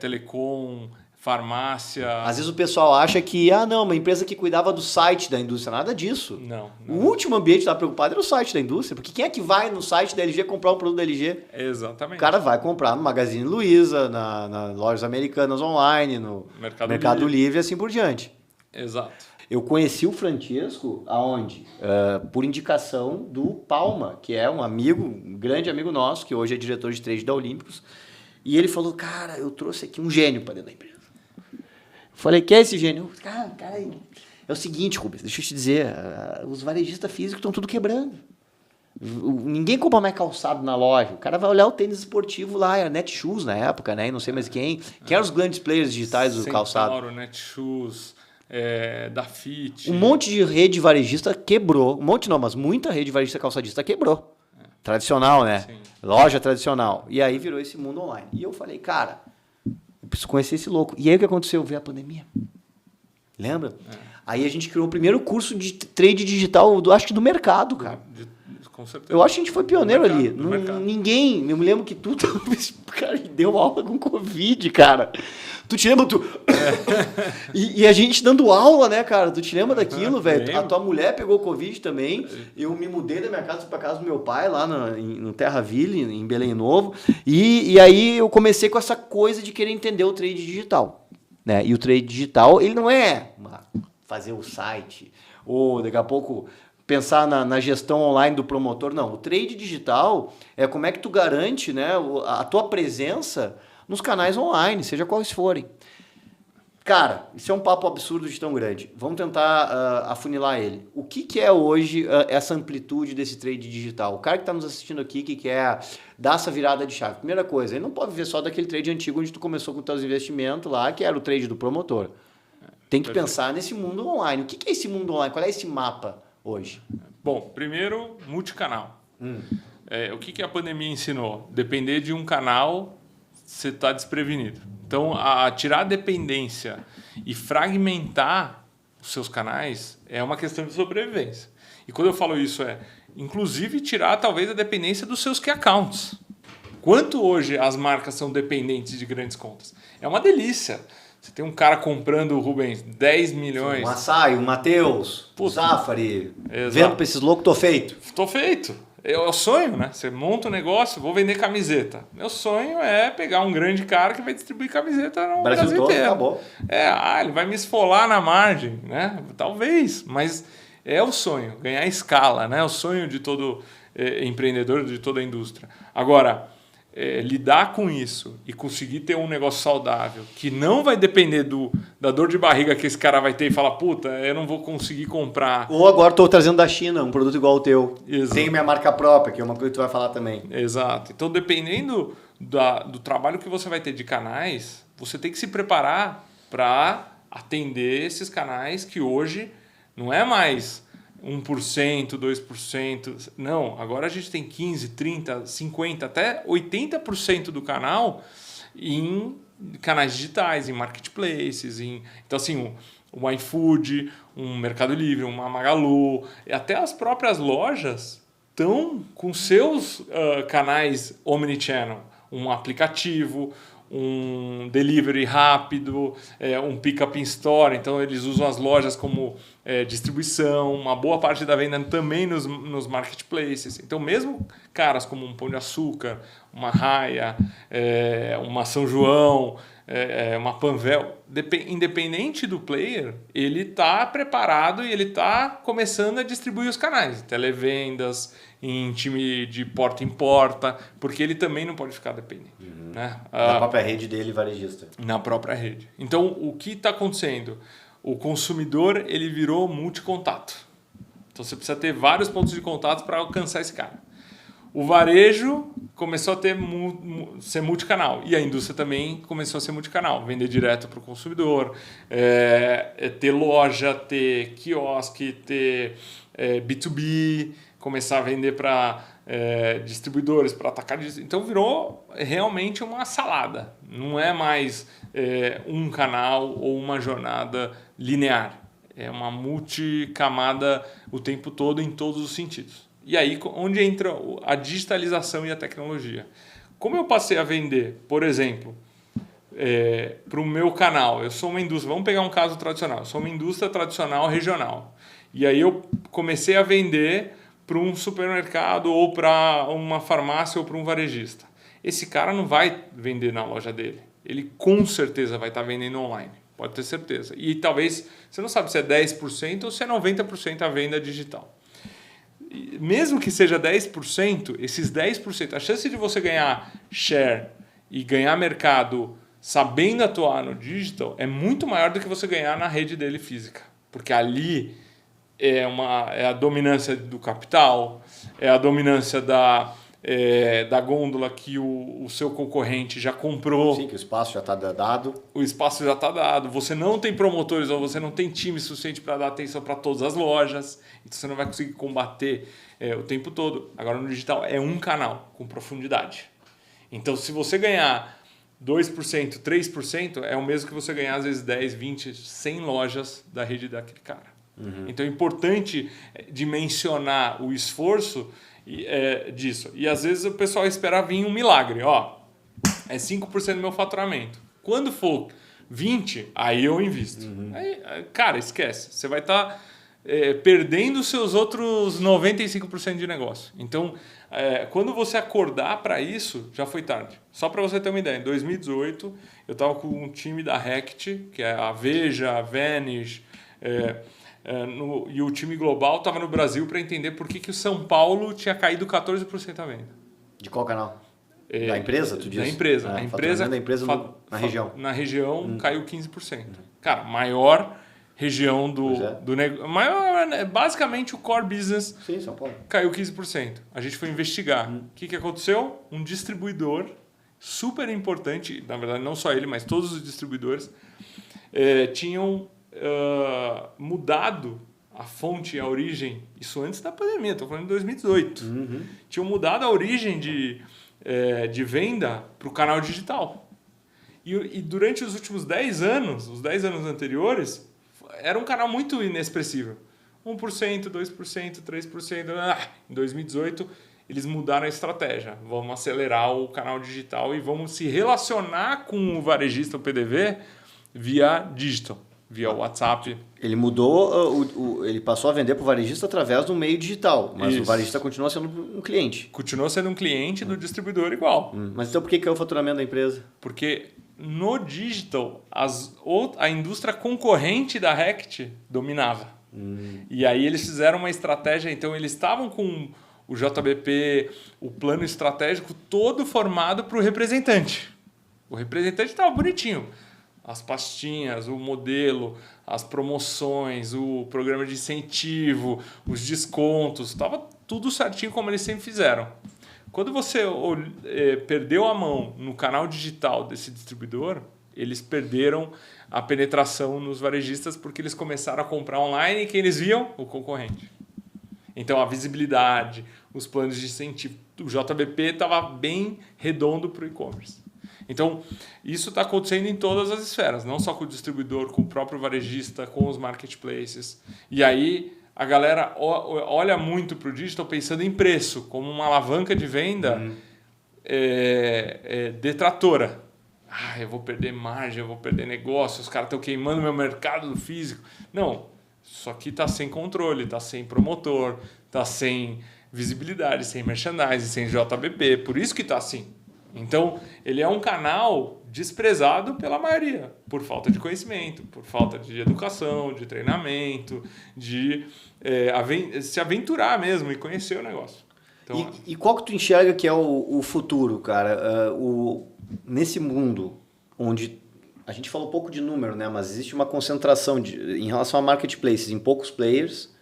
Speaker 2: telecom, farmácia.
Speaker 1: Às vezes o pessoal acha que, uma empresa que cuidava do site da indústria. Nada disso.
Speaker 2: Não.
Speaker 1: O último ambiente que estava preocupado era o site da indústria. Porque quem é que vai no site da LG comprar um produto da LG?
Speaker 2: Exatamente.
Speaker 1: O cara vai comprar no Magazine Luiza, na lojas americanas online, no Mercado Livre e assim por diante.
Speaker 2: Exato.
Speaker 1: Eu conheci o Francesco aonde? Por indicação do Palma, que é um grande amigo nosso, que hoje é diretor de trade da Olímpicos. E ele falou, cara, eu trouxe aqui um gênio para dentro da empresa. Falei, que é esse gênio? Cara, é o seguinte, Rubens, deixa eu te dizer, os varejistas físicos estão tudo quebrando. Ninguém compra mais calçado na loja. O cara vai olhar o tênis esportivo lá, era Netshoes na época, né? E não sei mais quem eram os grandes players digitais do calçado.
Speaker 2: Centauro, Netshoes, Dafit.
Speaker 1: Um monte de rede varejista quebrou. Um monte não, mas muita rede varejista calçadista quebrou. Tradicional, né? Sim. Loja tradicional. E aí virou esse mundo online. E eu falei, cara, eu preciso conhecer esse louco. E aí o que aconteceu? Veio a pandemia. Lembra? Aí a gente criou o primeiro curso de trade digital, acho que do mercado, cara.
Speaker 2: Com certeza.
Speaker 1: Eu acho que a gente foi pioneiro ali. Ninguém, eu me lembro que tu cara, deu aula com Covid, cara. Tu te lembra? E a gente dando aula, né, cara? Tu te lembra daquilo, velho? A tua mulher pegou Covid também. Eu me mudei da minha casa para casa do meu pai, lá no Terraville, em Belém Novo. E aí eu comecei com essa coisa de querer entender o trade digital. né? E o trade digital, ele não é fazer o site, ou daqui a pouco pensar na gestão online do promotor. Não, o trade digital é como é que tu garante, né, a tua presença nos canais online, seja quais forem. Cara, isso é um papo absurdo de tão grande. Vamos tentar afunilar ele. O que é hoje essa amplitude desse trade digital? O cara que está nos assistindo aqui, que quer dar essa virada de chave. Primeira coisa, ele não pode viver só daquele trade antigo onde tu começou com os teus investimentos lá, que era o trade do promotor. Tem que pensar nesse mundo online. O que é esse mundo online? Qual é esse mapa hoje?
Speaker 2: Bom, primeiro, multicanal. O que a pandemia ensinou? Depender de um canal, você está desprevenido. Então, tirar a dependência e fragmentar os seus canais é uma questão de sobrevivência. E quando eu falo isso inclusive, tirar talvez a dependência dos seus key accounts. Quanto hoje as marcas são dependentes de grandes contas? É uma delícia. Você tem um cara comprando, Rubens, 10 milhões.
Speaker 1: Um Açaí, um Mateus, o Zafari. Vendo para esses loucos, tô feito.
Speaker 2: Tô feito. É o sonho, né? Você monta um negócio, vou vender camiseta. Meu sonho é pegar um grande cara que vai distribuir camiseta no Brasil
Speaker 1: todo,
Speaker 2: inteiro.
Speaker 1: Acabou.
Speaker 2: Ele vai me esfolar na margem, né? Talvez, mas é o sonho, ganhar escala, né? O sonho de todo empreendedor, de toda a indústria. Agora, lidar com isso e conseguir ter um negócio saudável, que não vai depender da dor de barriga que esse cara vai ter e falar, puta, eu não vou conseguir comprar.
Speaker 1: Ou agora estou trazendo da China um produto igual ao teu.
Speaker 2: Exato.
Speaker 1: Tem minha marca própria, que é uma coisa que tu vai falar também.
Speaker 2: Exato. Então, dependendo do trabalho que você vai ter de canais, você tem que se preparar para atender esses canais que hoje não é mais 1%, 2%. Não, agora a gente tem 15%, 30%, 50%, até 80% do canal em canais digitais, em marketplaces. Então, assim, um iFood, um Mercado Livre, uma Magalu, até as próprias lojas estão com seus canais omnichannel. Um aplicativo, um delivery rápido, um pick-up in store. Então, eles usam as lojas como distribuição, uma boa parte da venda também nos marketplaces. Então, mesmo caras como um Pão de Açúcar, uma Raia, uma São João, uma Panvel, independente do player, ele está preparado e ele está começando a distribuir os canais. Televendas, em time de porta em porta, porque ele também não pode ficar dependente. Né?
Speaker 1: Na própria rede dele, varejista.
Speaker 2: Na própria rede. Então, o que está acontecendo? O consumidor ele virou multicontato. Então, você precisa ter vários pontos de contato para alcançar esse cara. O varejo começou a ser multicanal. E a indústria também começou a ser multicanal. Vender direto para o consumidor, ter loja, ter quiosque, ter B2B, começar a vender para distribuidores, para atacadistas. Então virou realmente uma salada. Não é mais um canal ou uma jornada linear. É uma multicamada o tempo todo em todos os sentidos. E aí onde entra a digitalização e a tecnologia. Como eu passei a vender, por exemplo, para o meu canal, eu sou uma indústria, vamos pegar um caso tradicional, eu sou uma indústria tradicional regional. E aí eu comecei a vender para um supermercado ou para uma farmácia ou para um varejista. Esse cara não vai vender na loja dele. Ele com certeza vai estar vendendo online. Pode ter certeza. E talvez, você não sabe se é 10% ou se é 90% a venda digital. E mesmo que seja 10%, esses 10%, a chance de você ganhar share e ganhar mercado sabendo atuar no digital é muito maior do que você ganhar na rede dele física. Porque ali é a dominância do capital, é a dominância da gôndola que o seu concorrente já comprou.
Speaker 1: Sim, que o espaço já está dado.
Speaker 2: O espaço já está dado. Você não tem promotores ou você não tem time suficiente para dar atenção para todas as lojas. Então você não vai conseguir combater o tempo todo. Agora no digital é um canal com profundidade. Então se você ganhar 2%, 3%, é o mesmo que você ganhar às vezes 10, 20, 100 lojas da rede daquele cara. Então é importante dimensionar o esforço disso. E às vezes o pessoal espera vir um milagre. É 5% do meu faturamento. Quando for 20%, aí eu invisto. Aí, cara, esquece. Você vai estar perdendo seus outros 95% de negócio. Então, quando você acordar para isso, já foi tarde. Só para você ter uma ideia, em 2018, eu estava com um time da Rect, que é a Veja, a Vanish, e o time global estava no Brasil para entender por que o São Paulo tinha caído 14% a venda.
Speaker 1: De qual canal? Da empresa, tu disse?
Speaker 2: Da empresa.
Speaker 1: A empresa, da empresa na região.
Speaker 2: Na região caiu 15%. Cara, maior região do negócio. Basicamente o core business.
Speaker 1: Sim, São Paulo.
Speaker 2: Caiu 15%. A gente foi investigar. O que aconteceu? Um distribuidor super importante, na verdade não só ele, mas todos os distribuidores, tinham mudado a fonte e a origem, isso antes da pandemia, estou falando de 2018. Tinham mudado a origem de venda para o canal digital. E durante os últimos 10 anos, os 10 anos anteriores, era um canal muito inexpressível. 1%, 2%, 3%. Em 2018, eles mudaram a estratégia. Vamos acelerar o canal digital e vamos se relacionar com o varejista, o PDV, via digital, via WhatsApp.
Speaker 1: Ele mudou, ele passou a vender para o varejista através do meio digital, mas o varejista continua sendo um cliente.
Speaker 2: Continua sendo um cliente do distribuidor igual.
Speaker 1: Mas então por que é o faturamento da empresa?
Speaker 2: Porque no digital, a indústria concorrente da Rect dominava. E aí eles fizeram uma estratégia, então eles estavam com o JBP, o plano estratégico todo formado para o representante. O representante estava bonitinho. As pastinhas, o modelo, as promoções, o programa de incentivo, os descontos, estava tudo certinho como eles sempre fizeram. Quando você perdeu a mão no canal digital desse distribuidor, eles perderam a penetração nos varejistas porque eles começaram a comprar online e quem eles viam? O concorrente. Então a visibilidade, os planos de incentivo, o JBP estava bem redondo para o e-commerce. Então, isso está acontecendo em todas as esferas, não só com o distribuidor, com o próprio varejista, com os marketplaces. E aí a galera olha muito para o digital pensando em preço, como uma alavanca de venda detratora. Eu vou perder margem, eu vou perder negócio, os caras estão queimando meu mercado do físico. Não, isso aqui está sem controle, está sem promotor, está sem visibilidade, sem merchandising, sem JBP, por isso que está assim. Então, ele é um canal desprezado pela maioria, por falta de conhecimento, por falta de educação, de treinamento, de se aventurar mesmo e conhecer o negócio. Então,
Speaker 1: e qual que tu enxerga que é o futuro, cara? Nesse mundo onde a gente falou pouco de número, né? Mas existe uma concentração em relação a marketplaces em poucos players,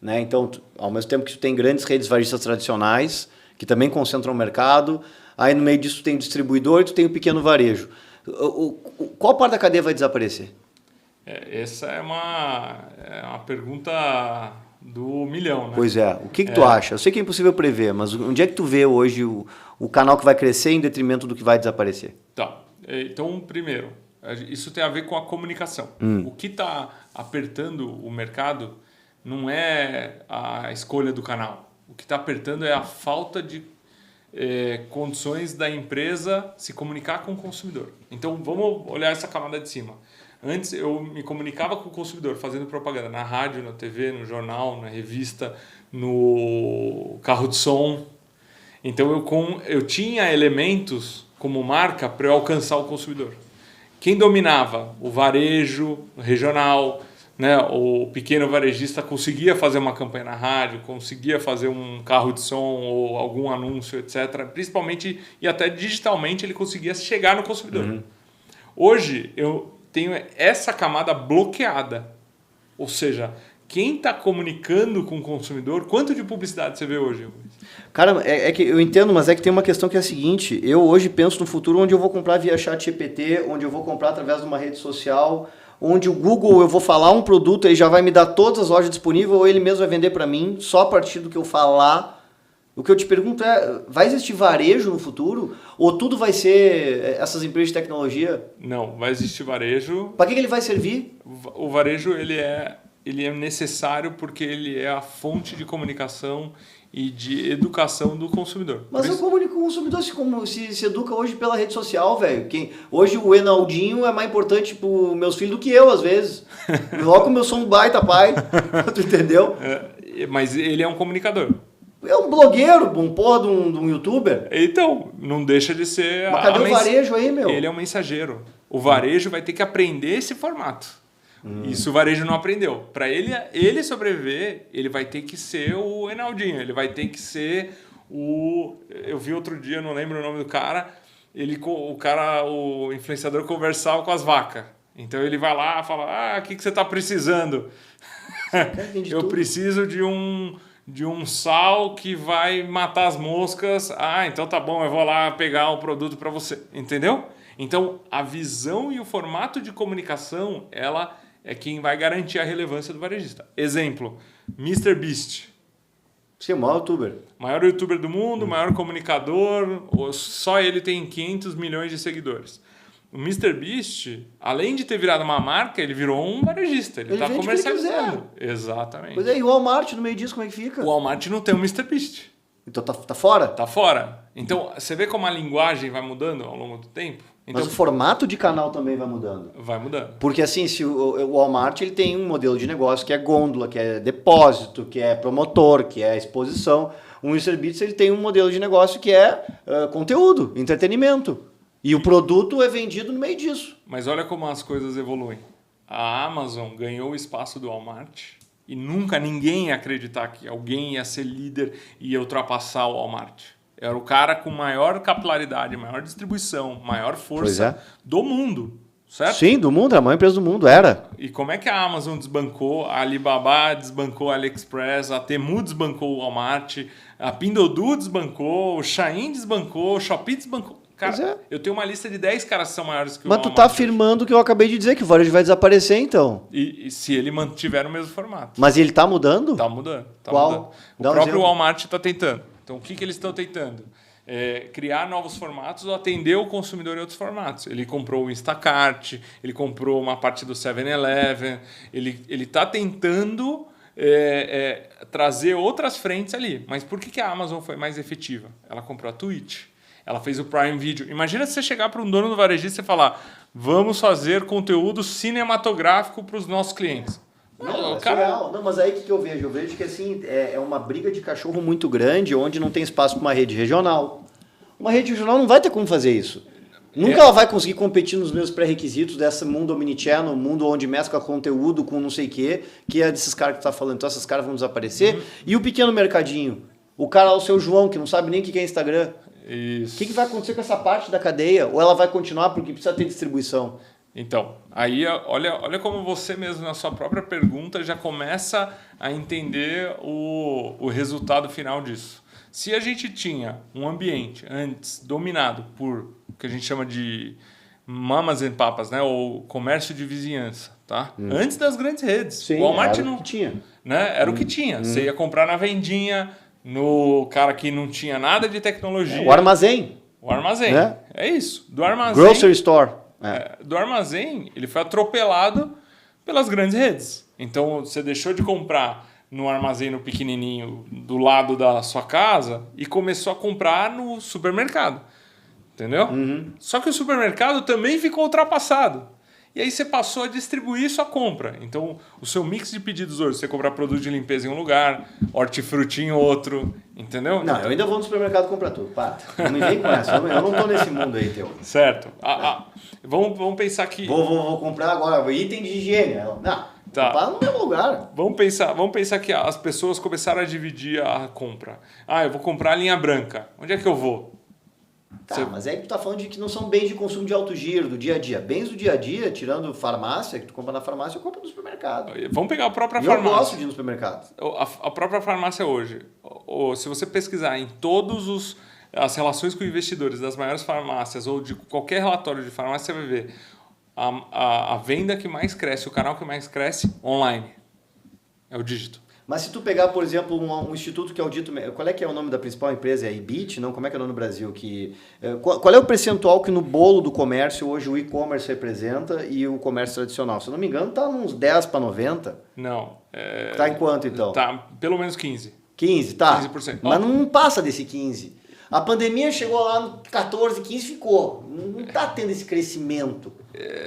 Speaker 1: né? Então, ao mesmo tempo que tu tem grandes redes varejistas tradicionais que também concentram o mercado, aí no meio disso tu tem o distribuidor e tu tem o pequeno varejo. Qual parte da cadeia vai desaparecer?
Speaker 2: Essa é uma pergunta do milhão, né?
Speaker 1: Pois é. O que tu acha? Eu sei que é impossível prever, mas onde é que tu vê hoje o canal que vai crescer em detrimento do que vai desaparecer?
Speaker 2: Tá. Então, primeiro, isso tem a ver com a comunicação. O que está apertando o mercado não é a escolha do canal. O que está apertando é a falta de condições da empresa se comunicar com o consumidor. Então, vamos olhar essa camada de cima. Antes, eu me comunicava com o consumidor fazendo propaganda na rádio, na TV, no jornal, na revista, no carro de som. Então, eu tinha elementos como marca para eu alcançar o consumidor. Quem dominava? O varejo regional, né? O pequeno varejista conseguia fazer uma campanha na rádio, conseguia fazer um carro de som ou algum anúncio, etc. Principalmente, e até digitalmente, ele conseguia chegar no consumidor. Hoje, eu tenho essa camada bloqueada. Ou seja, quem está comunicando com o consumidor, quanto de publicidade você vê hoje?
Speaker 1: Cara, é que eu entendo, mas é que tem uma questão que é a seguinte, eu hoje penso no futuro onde eu vou comprar via ChatGPT, onde eu vou comprar através de uma rede social, onde o Google eu vou falar um produto, ele já vai me dar todas as lojas disponíveis ou ele mesmo vai vender para mim só a partir do que eu falar. O que eu te pergunto é, vai existir varejo no futuro? Ou tudo vai ser essas empresas de tecnologia?
Speaker 2: Não, vai existir varejo.
Speaker 1: Para que ele vai servir?
Speaker 2: O varejo ele é ele é necessário porque ele é a fonte de comunicação e de educação do consumidor.
Speaker 1: Mas eu comunico com o consumidor se educa hoje pela rede social, velho. Hoje o Enaldinho é mais importante pros meus filhos do que eu, às vezes. Logo como eu sou um baita pai, tu entendeu?
Speaker 2: Mas ele é um comunicador.
Speaker 1: É um blogueiro, um porra de um youtuber.
Speaker 2: Então, não deixa de ser...
Speaker 1: Mas cadê o varejo aí, meu?
Speaker 2: Ele é um mensageiro. O varejo vai ter que aprender esse formato. Isso o varejo não aprendeu. Para ele sobreviver, ele vai ter que ser o Enaldinho. Ele vai ter que ser o... Eu vi outro dia, não lembro o nome do cara. O influenciador conversava com as vacas. Então ele vai lá e fala, o que você está precisando? Eu preciso de um sal que vai matar as moscas. Então tá bom, eu vou lá pegar o produto para você. Entendeu? Então, a visão e o formato de comunicação, ela é quem vai garantir a relevância do varejista. Exemplo, MrBeast.
Speaker 1: Sim, o maior youtuber.
Speaker 2: Maior youtuber do mundo, maior comunicador, só ele tem 500 milhões de seguidores. O MrBeast, além de ter virado uma marca, ele virou um varejista. Ele está comercializando. Exatamente.
Speaker 1: Pois é, e o Walmart no meio disso, como é que fica?
Speaker 2: O Walmart não tem o MrBeast.
Speaker 1: Então tá fora?
Speaker 2: Tá fora. Então, você vê como a linguagem vai mudando ao longo do tempo? Então,
Speaker 1: mas o formato de canal também vai mudando.
Speaker 2: Vai mudando.
Speaker 1: Porque assim, se o Walmart ele tem um modelo de negócio que é gôndola, que é depósito, que é promotor, que é exposição. O MrBeast ele tem um modelo de negócio que é conteúdo, entretenimento. E o produto é vendido no meio disso.
Speaker 2: Mas olha como as coisas evoluem. A Amazon ganhou o espaço do Walmart e nunca ninguém ia acreditar que alguém ia ser líder e ia ultrapassar o Walmart. Era o cara com maior capilaridade, maior distribuição, maior força do mundo, certo?
Speaker 1: Sim, do mundo, a maior empresa do mundo, era.
Speaker 2: E como é que a Amazon desbancou, a Alibaba desbancou a AliExpress, a Temu desbancou o Walmart, a Pinduoduo desbancou, o Shein desbancou, o Shopee desbancou. Cara, eu tenho uma lista de 10 caras que são maiores que o Walmart.
Speaker 1: Mas tu tá afirmando o que eu acabei de dizer, que o varejo vai desaparecer, então.
Speaker 2: E se ele mantiver o mesmo formato.
Speaker 1: Mas ele tá mudando?
Speaker 2: Tá mudando.
Speaker 1: Qual?
Speaker 2: Mudando. O próprio Walmart está tentando. Então, o que eles estão tentando? Criar novos formatos ou atender o consumidor em outros formatos. Ele comprou o Instacart, ele comprou uma parte do 7-Eleven, ele está tentando trazer outras frentes ali. Mas por que a Amazon foi mais efetiva? Ela comprou a Twitch, ela fez o Prime Video. Imagina se você chegar para um dono do varejista e falar, vamos fazer conteúdo cinematográfico para os nossos clientes.
Speaker 1: Não, não, mas aí o que eu vejo? Eu vejo que assim, é uma briga de cachorro muito grande, onde não tem espaço para uma rede regional. Uma rede regional não vai ter como fazer isso. Nunca ela vai conseguir competir nos mesmos pré-requisitos desse mundo omnichannel, mundo onde mescla conteúdo com não sei o quê, que é desses caras que tu tá falando. Então esses caras vão desaparecer. E o pequeno mercadinho? O cara, o seu João, que não sabe nem o que é Instagram.
Speaker 2: Isso.
Speaker 1: O que vai acontecer com essa parte da cadeia? Ou ela vai continuar porque precisa ter distribuição?
Speaker 2: Então, aí olha como você mesmo na sua própria pergunta já começa a entender o resultado final disso. Se a gente tinha um ambiente antes dominado por o que a gente chama de mamas and papas, né, ou comércio de vizinhança, tá? Antes das grandes redes.
Speaker 1: Sim,
Speaker 2: o Walmart
Speaker 1: era
Speaker 2: não
Speaker 1: o que tinha.
Speaker 2: Né? Era o que tinha. Você ia comprar na vendinha, no cara que não tinha nada de tecnologia.
Speaker 1: O armazém.
Speaker 2: O armazém. É isso. Do armazém.
Speaker 1: Grocery store.
Speaker 2: Do armazém, ele foi atropelado pelas grandes redes. Então, você deixou de comprar no armazém no pequenininho do lado da sua casa e começou a comprar no supermercado. Entendeu? Só que o supermercado também ficou ultrapassado. E aí você passou a distribuir sua compra. Então, o seu mix de pedidos hoje, você comprar produto de limpeza em um lugar, hortifruti em outro, entendeu?
Speaker 1: Não, eu ainda vou no supermercado comprar tudo. Para, não me vem com essa. Eu não tô nesse mundo aí, teu.
Speaker 2: Certo. Vamos pensar que...
Speaker 1: Vou comprar agora item de higiene. Não, comprar no mesmo lugar.
Speaker 2: Vamos pensar que as pessoas começaram a dividir a compra. Eu vou comprar a linha branca. Onde é que eu vou?
Speaker 1: Tá, mas aí tu tá falando de que não são bens de consumo de alto giro, do dia a dia. Bens do dia a dia, tirando farmácia, que tu compra na farmácia, eu compro no supermercado.
Speaker 2: Vamos pegar a própria farmácia.
Speaker 1: Eu gosto de ir no supermercado.
Speaker 2: A própria farmácia hoje, se você pesquisar em todos as relações com investidores das maiores farmácias ou de qualquer relatório de farmácia, você vai ver a venda que mais cresce, o canal que mais cresce, online. É o dígito.
Speaker 1: Mas se tu pegar, por exemplo, um instituto que audita... Qual é que é o nome da principal empresa? É a IBIT? Não, como é que é o nome no Brasil? Qual é o percentual que no bolo do comércio hoje o e-commerce representa e o comércio tradicional? Se eu não me engano, está uns 10 para 90.
Speaker 2: Não.
Speaker 1: Está em quanto, então?
Speaker 2: Está pelo menos 15.
Speaker 1: 15, tá.
Speaker 2: 15%.
Speaker 1: Mas não passa desse 15. A pandemia chegou lá no 14, 15, ficou. Não está tendo esse crescimento.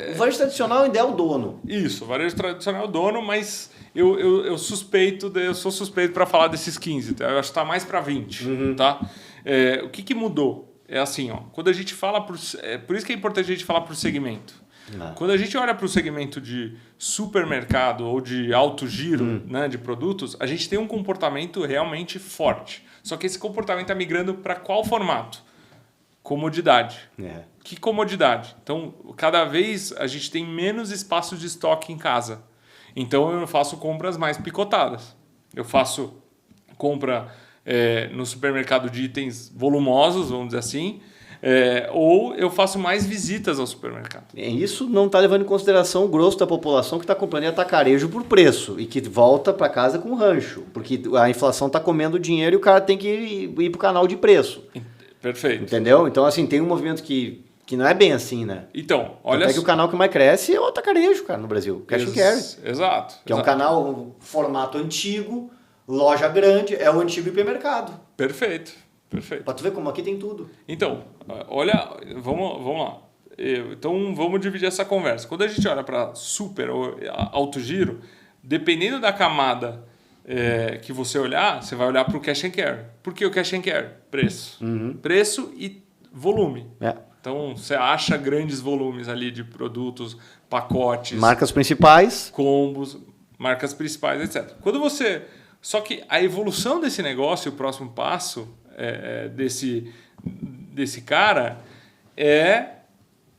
Speaker 1: O varejo tradicional ainda é o dono.
Speaker 2: Isso, o varejo tradicional é o dono, mas eu sou suspeito para falar desses 15, tá? Eu acho que está mais para 20, tá? O que mudou? É assim, ó, quando a gente fala... por isso que é importante a gente falar por segmento. Quando a gente olha para o segmento de supermercado ou de alto giro, né, de produtos, a gente tem um comportamento realmente forte. Só que esse comportamento está migrando para qual formato? Comodidade. Que comodidade? Então, cada vez a gente tem menos espaço de estoque em casa. Então, eu faço compras mais picotadas. Eu faço compra no supermercado de itens volumosos, vamos dizer assim, ou eu faço mais visitas ao supermercado.
Speaker 1: Isso não está levando em consideração o grosso da população que está comprando em atacarejo por preço e que volta para casa com rancho, porque a inflação está comendo dinheiro e o cara tem que ir para o canal de preço.
Speaker 2: Perfeito.
Speaker 1: Entendeu? Então, assim, tem um movimento que não é bem assim, né?
Speaker 2: Então, olha...
Speaker 1: Até que o canal que mais cresce é o atacarejo, cara, no Brasil. Cash and carry.
Speaker 2: Exato.
Speaker 1: Que é um canal, formato antigo, loja grande, é o antigo hipermercado.
Speaker 2: Perfeito.
Speaker 1: Pra tu ver como aqui tem tudo.
Speaker 2: Então, olha, vamos lá. Então, vamos dividir essa conversa. Quando a gente olha para super ou alto giro, dependendo da camada que você olhar, você vai olhar para o cash and carry. Por que o cash and carry? Preço. Preço e volume. Então, você acha grandes volumes ali de produtos, pacotes...
Speaker 1: Marcas principais.
Speaker 2: Combos, marcas principais, etc. Quando você... Só que a evolução desse negócio, o próximo passo desse cara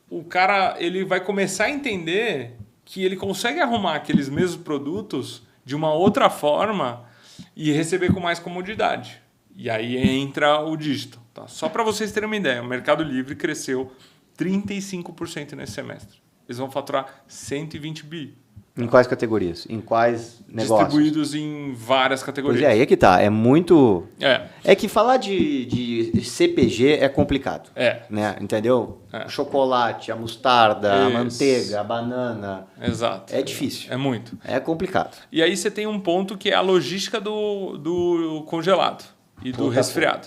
Speaker 2: o cara ele vai começar a entender que ele consegue arrumar aqueles mesmos produtos de uma outra forma e receber com mais comodidade. E aí entra o dígito. Tá? Só para vocês terem uma ideia, o Mercado Livre cresceu 35% nesse semestre. Eles vão faturar 120 bi.
Speaker 1: Em quais categorias? Em quais negócios?
Speaker 2: Distribuídos em várias categorias.
Speaker 1: Pois é, aí é que tá. É muito... É que falar de CPG é complicado. Né? Entendeu? O chocolate, a mostarda, a manteiga, a banana.
Speaker 2: Exato.
Speaker 1: É difícil.
Speaker 2: É muito.
Speaker 1: É complicado.
Speaker 2: E aí você tem um ponto que é a logística do congelado e do resfriado.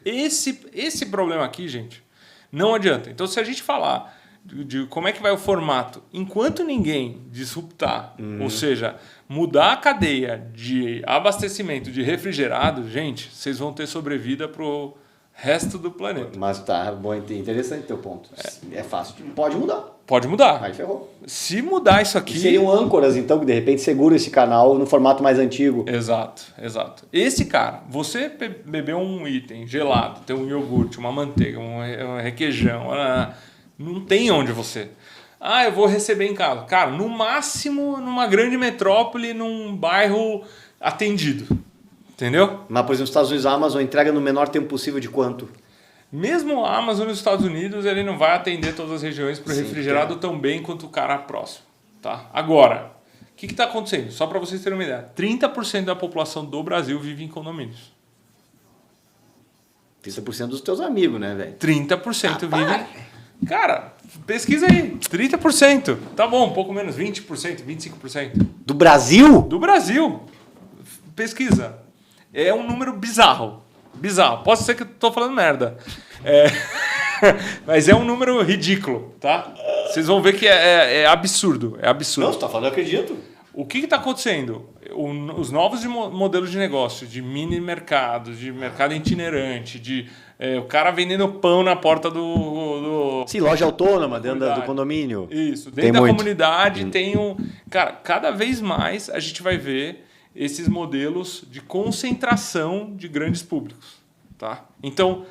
Speaker 2: Esse problema aqui, gente, não adianta. Então, se a gente falar... de como é que vai o formato, enquanto ninguém disruptar, ou seja, mudar a cadeia de abastecimento de refrigerado, gente, vocês vão ter sobrevida pro resto do planeta.
Speaker 1: Mas tá, bom, interessante teu ponto. É fácil. Pode mudar.
Speaker 2: Pode mudar.
Speaker 1: Aí ferrou.
Speaker 2: Se mudar isso aqui...
Speaker 1: E seriam âncoras, então, que de repente seguram esse canal no formato mais antigo.
Speaker 2: Exato. Esse cara, você bebeu um item gelado, tem um iogurte, uma manteiga, um requeijão... Não tem onde você... eu vou receber em casa. Cara, no máximo numa grande metrópole, num bairro atendido. Entendeu?
Speaker 1: Mas, por exemplo, nos Estados Unidos, a Amazon entrega no menor tempo possível de quanto?
Speaker 2: Mesmo a Amazon nos Estados Unidos, ele não vai atender todas as regiões para o refrigerado tão bem quanto o cara próximo. Tá? Agora, o que está acontecendo? Só para vocês terem uma ideia. 30% da população do Brasil vive em condomínios.
Speaker 1: 30% dos teus amigos, né, velho?
Speaker 2: 30% vivem... Cara, pesquisa aí, 30%. Tá bom, um pouco menos, 20%, 25%.
Speaker 1: Do Brasil?
Speaker 2: Do Brasil. Pesquisa. É um número bizarro. Bizarro. Pode ser que eu tô falando merda. Mas é um número ridículo, tá? Vocês vão ver que é absurdo. É absurdo.
Speaker 1: Não, você tá falando, eu acredito.
Speaker 2: O que está acontecendo? Os novos modelos de negócio, de mini mercado, de mercado itinerante, o cara vendendo pão na porta do
Speaker 1: Sim, loja autônoma dentro do condomínio.
Speaker 2: Isso, dentro da comunidade tem um... Cara, cada vez mais a gente vai ver esses modelos de concentração de grandes públicos. Tá? Então,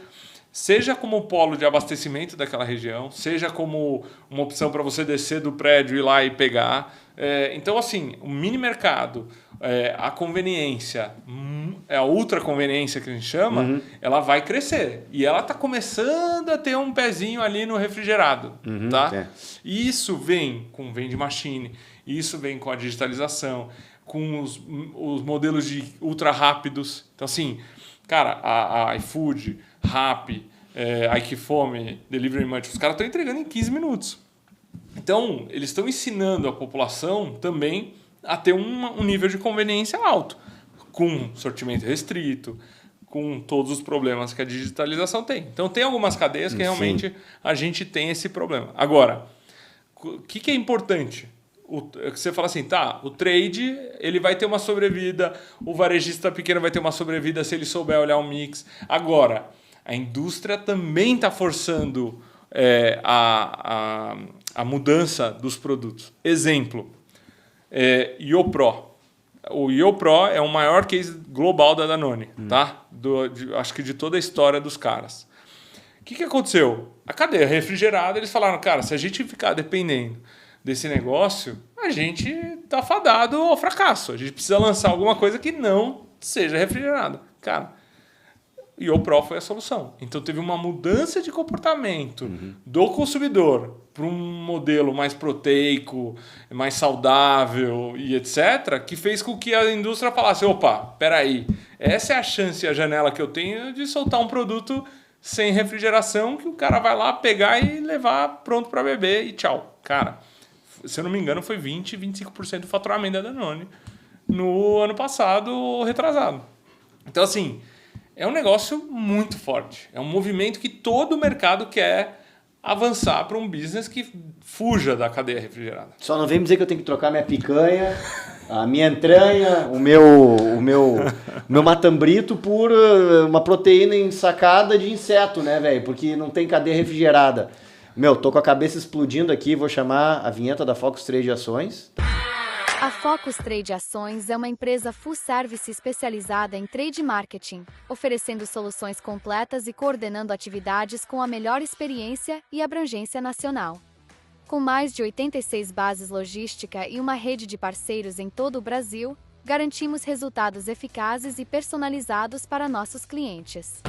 Speaker 2: seja como polo de abastecimento daquela região, seja como uma opção para você descer do prédio, ir lá e pegar... Então, assim, o mini mercado, a conveniência, a ultra conveniência que a gente chama, ela vai crescer. E ela está começando a ter um pezinho ali no refrigerado. Tá? E isso vem com vending machine, isso vem com a digitalização. com os modelos de ultra rápidos. Então, assim, cara, a iFood, Rappi, iQfome, Delivery Munch, os caras estão entregando em 15 minutos. Então, eles estão ensinando a população também a ter um nível de conveniência alto, com sortimento restrito, com todos os problemas que a digitalização tem. Então, tem algumas cadeias que realmente a gente tem esse problema. Agora, o que é importante? Você fala assim, o trade ele vai ter uma sobrevida, o varejista pequeno vai ter uma sobrevida se ele souber olhar o mix. Agora, a indústria também está forçando a mudança dos produtos. Exemplo, IoPro. O IoPro é o maior case global da Danone, tá? Acho que de toda a história dos caras. O que aconteceu? A cadeia refrigerada, eles falaram, cara, se a gente ficar dependendo desse negócio, a gente tá fadado ao fracasso. A gente precisa lançar alguma coisa que não seja refrigerada. Cara, IoPro foi a solução. Então teve uma mudança de comportamento do consumidor para um modelo mais proteico, mais saudável e etc., que fez com que a indústria falasse, opa, peraí, essa é a chance, a janela que eu tenho de soltar um produto sem refrigeração que o cara vai lá pegar e levar pronto para beber e tchau. Cara, se eu não me engano, foi 20%, 25% do faturamento da Danone no ano passado, retrasado. Então, assim, é um negócio muito forte. É um movimento que todo o mercado quer avançar para um business que fuja da cadeia refrigerada.
Speaker 1: Só não vem me dizer que eu tenho que trocar minha picanha, a minha entranha, o meu matambrito por uma proteína ensacada de inseto, né, velho? Porque não tem cadeia refrigerada. Tô com a cabeça explodindo aqui, vou chamar a vinheta da Focus Trade Ações.
Speaker 3: A Focus Trade Ações é uma empresa full service especializada em trade marketing, oferecendo soluções completas e coordenando atividades com a melhor experiência e abrangência nacional. Com mais de 86 bases logística e uma rede de parceiros em todo o Brasil, garantimos resultados eficazes e personalizados para nossos clientes.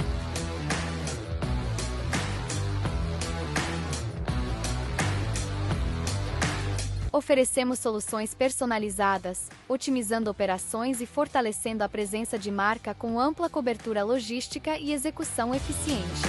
Speaker 3: Oferecemos soluções personalizadas, otimizando operações e fortalecendo a presença de marca com ampla cobertura logística e execução eficiente.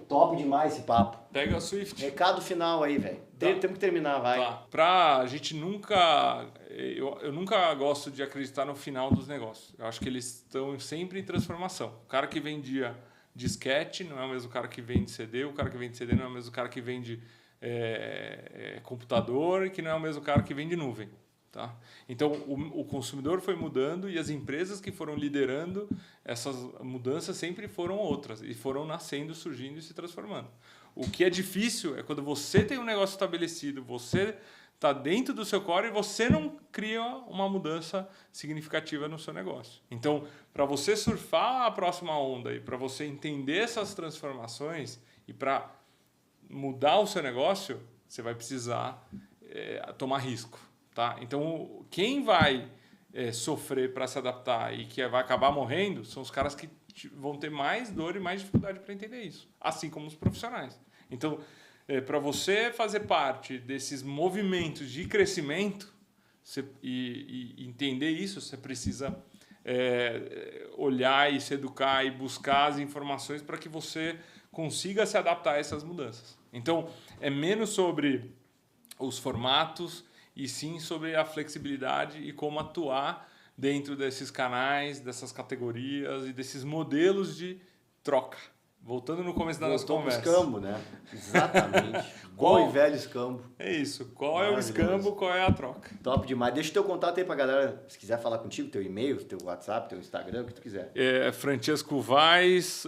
Speaker 1: Top demais esse papo.
Speaker 2: Pega a Swift.
Speaker 1: Recado final aí, velho. Temos que terminar, vai.
Speaker 2: Tá. Pra gente nunca... Eu nunca gosto de acreditar no final dos negócios. Eu acho que eles estão sempre em transformação. O cara que vendia disquete não é o mesmo cara que vende CD. O cara que vende CD não é o mesmo cara que vende computador, que não é o mesmo cara que vende nuvem. Tá? Então, o consumidor foi mudando e as empresas que foram liderando essas mudanças sempre foram outras e foram nascendo, surgindo e se transformando. O que é difícil é quando você tem um negócio estabelecido, você está dentro do seu core e você não cria uma mudança significativa no seu negócio. Então, para você surfar a próxima onda e para você entender essas transformações e para mudar o seu negócio, você vai precisar tomar risco. Tá? Então, quem vai sofrer para se adaptar e que vai acabar morrendo são os caras que vão ter mais dor e mais dificuldade para entender isso, assim como os profissionais. Então, para você fazer parte desses movimentos de crescimento e entender isso, você precisa olhar e se educar e buscar as informações para que você consiga se adaptar a essas mudanças. Então, é menos sobre os formatos e sim sobre a flexibilidade e como atuar dentro desses canais, dessas categorias e desses modelos de troca. Voltando no começo da nossa conversa.
Speaker 1: Escambo, né? Exatamente. Bom e velho escambo.
Speaker 2: É isso. Qual é o escambo, qual é a troca?
Speaker 1: Top demais. Deixa o teu contato aí pra galera, se quiser falar contigo, teu e-mail, teu WhatsApp, teu Instagram, o que tu quiser.
Speaker 2: Francesco Vaz,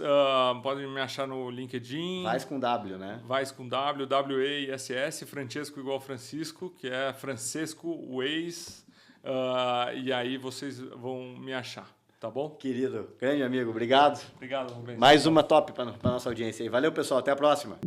Speaker 2: pode me achar no LinkedIn.
Speaker 1: Vaz com W, né?
Speaker 2: Vaz com W, W-E-I-S-S, Francesco igual Francisco, que é Francesco Weiss, E aí vocês vão me achar, tá bom?
Speaker 1: Querido, grande amigo, obrigado.
Speaker 2: Obrigado, Rubens.
Speaker 1: Mais uma top para nossa audiência aí. Valeu, pessoal, até a próxima.